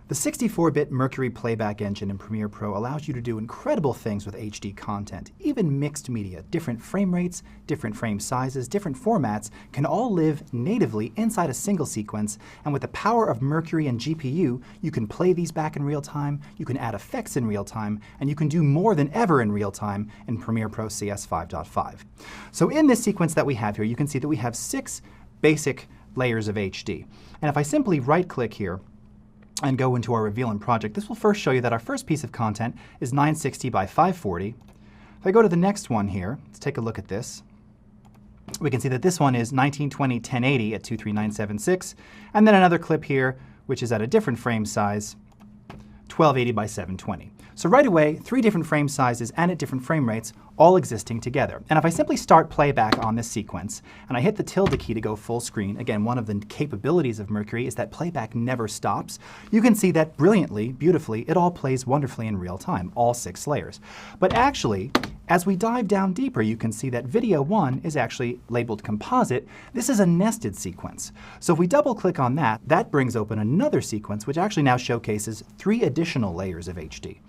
The 64-bit Mercury Playback Engine in Premiere Pro allows you to do incredible things with HD content. Even mixed media, different frame rates, different frame sizes, different formats can all live natively inside a single sequence, and with the power of Mercury and GPU, you can play these back in real time, you can add effects in real time, and you can do more than ever in real time in Premiere Pro CS5.5. So in this sequence that we have here, you can see that we have 6 basic layers of HD. And if I simply right-click here, and go into our Reveal in Project, this will first show you that our first piece of content is 960 by 540. If I go to the next one here, let's take a look at this. We can see that this one is 1920 1080 at 23976, and then another clip here, which is at a different frame size, 1280 by 720. So right away, 3 different frame sizes and at different frame rates, all existing together. And if I simply start playback on this sequence, and I hit the tilde key to go full screen, again, one of the capabilities of Mercury is that playback never stops, you can see that brilliantly, beautifully, it all plays wonderfully in real time, all 6 layers. But actually, as we dive down deeper, you can see that video 1 is actually labeled composite. This is a nested sequence. So if we double click on that, that brings open another sequence which actually now showcases 3 additional layers of HD.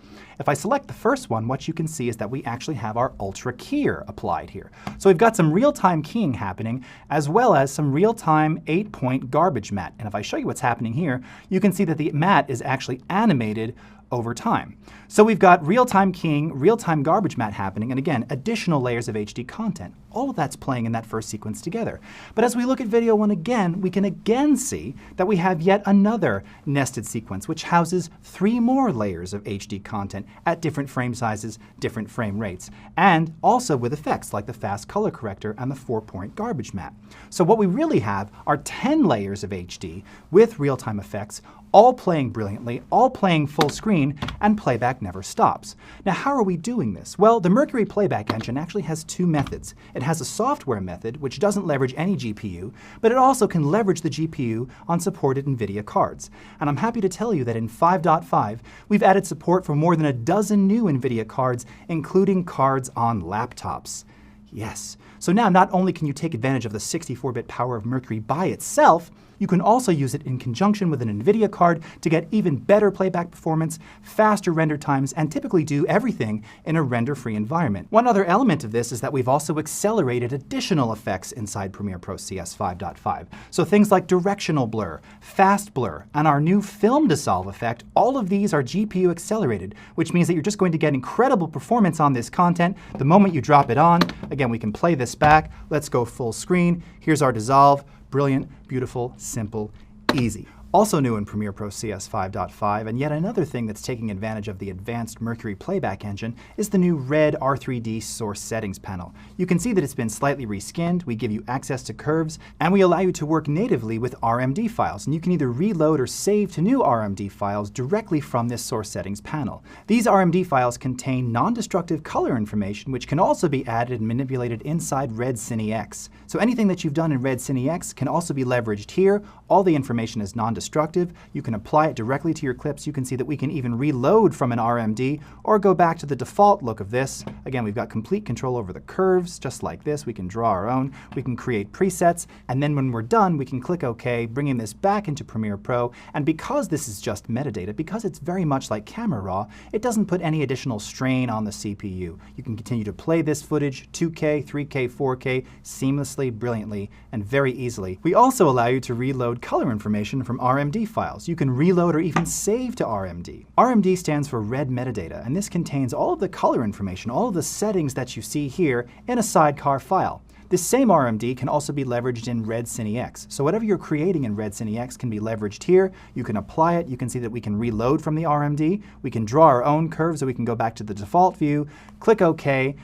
If I select the first one, what you can see is that we actually have our ultra keyer applied here. So we've got some real-time keying happening, as well as some real-time 8-point garbage matte. And if I show you what's happening here, you can see that the matte is actually animated over time. So we've got real-time keying, real-time garbage matte happening, and again, additional layers of HD content. All of that's playing in that first sequence together. But as we look at video 1 again, we can again see that we have yet another nested sequence, which houses 3 more layers of HD content at different frame sizes, different frame rates, and also with effects like the fast color corrector and the 4-point garbage matte. So what we really have are 10 layers of HD with real-time effects, all playing brilliantly, all playing full screen, and playback never stops. Now, how are we doing this? Well, the Mercury Playback Engine actually has 2 methods. It has a software method, which doesn't leverage any GPU, but it also can leverage the GPU on supported NVIDIA cards. And I'm happy to tell you that in 5.5, we've added support for more than a dozen new NVIDIA cards, including cards on laptops. Yes. So now not only can you take advantage of the 64-bit power of Mercury by itself, you can also use it in conjunction with an NVIDIA card to get even better playback performance, faster render times, and typically do everything in a render-free environment. One other element of this is that we've also accelerated additional effects inside Premiere Pro CS5.5. So things like directional blur, fast blur, and our new film dissolve effect, all of these are GPU accelerated, which means that you're just going to get incredible performance on this content the moment you drop it on. Again, we can play this back. Let's go full screen. Here's our dissolve. Brilliant, beautiful, simple, easy. Also new in Premiere Pro CS5.5, and yet another thing that's taking advantage of the advanced Mercury Playback Engine is the new red R3D source settings panel. You can see that it's been slightly reskinned, we give you access to curves, and we allow you to work natively with RMD files, and you can either reload or save to new RMD files directly from this source settings panel. These RMD files contain non-destructive color information, which can also be added and manipulated inside Red Cine X. So anything that you've done in Red Cine X can also be leveraged here. All the information is non-destructive. You can apply it directly to your clips. You can see that we can even reload from an RMD or go back to the default look of this. Again, we've got complete control over the curves, just like this. We can draw our own. We can create presets, and then when we're done, we can click OK, bringing this back into Premiere Pro. And because this is just metadata, because it's very much like Camera Raw, it doesn't put any additional strain on the CPU. You can continue to play this footage 2K, 3K, 4K seamlessly, brilliantly, and very easily. We also allow you to reload color information from RMD files. You can reload or even save to RMD. RMD stands for red metadata, and this contains all of the color information, all of the settings that you see here in a sidecar file. This same RMD can also be leveraged in Red Cine X. So whatever you're creating in Red Cine X can be leveraged here. You can apply it. You can see that we can reload from the RMD. We can draw our own curves, so we can go back to the default view, click OK.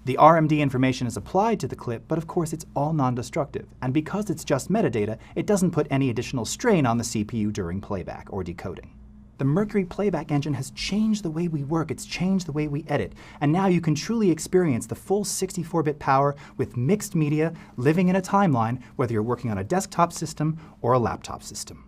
The RMD information is applied to the clip, but of course it's all non-destructive. And because it's just metadata, it doesn't put any additional strain on the CPU during playback or decoding. The Mercury Playback Engine has changed the way we work, it's changed the way we edit, and now you can truly experience the full 64-bit power with mixed media living in a timeline, whether you're working on a desktop system or a laptop system.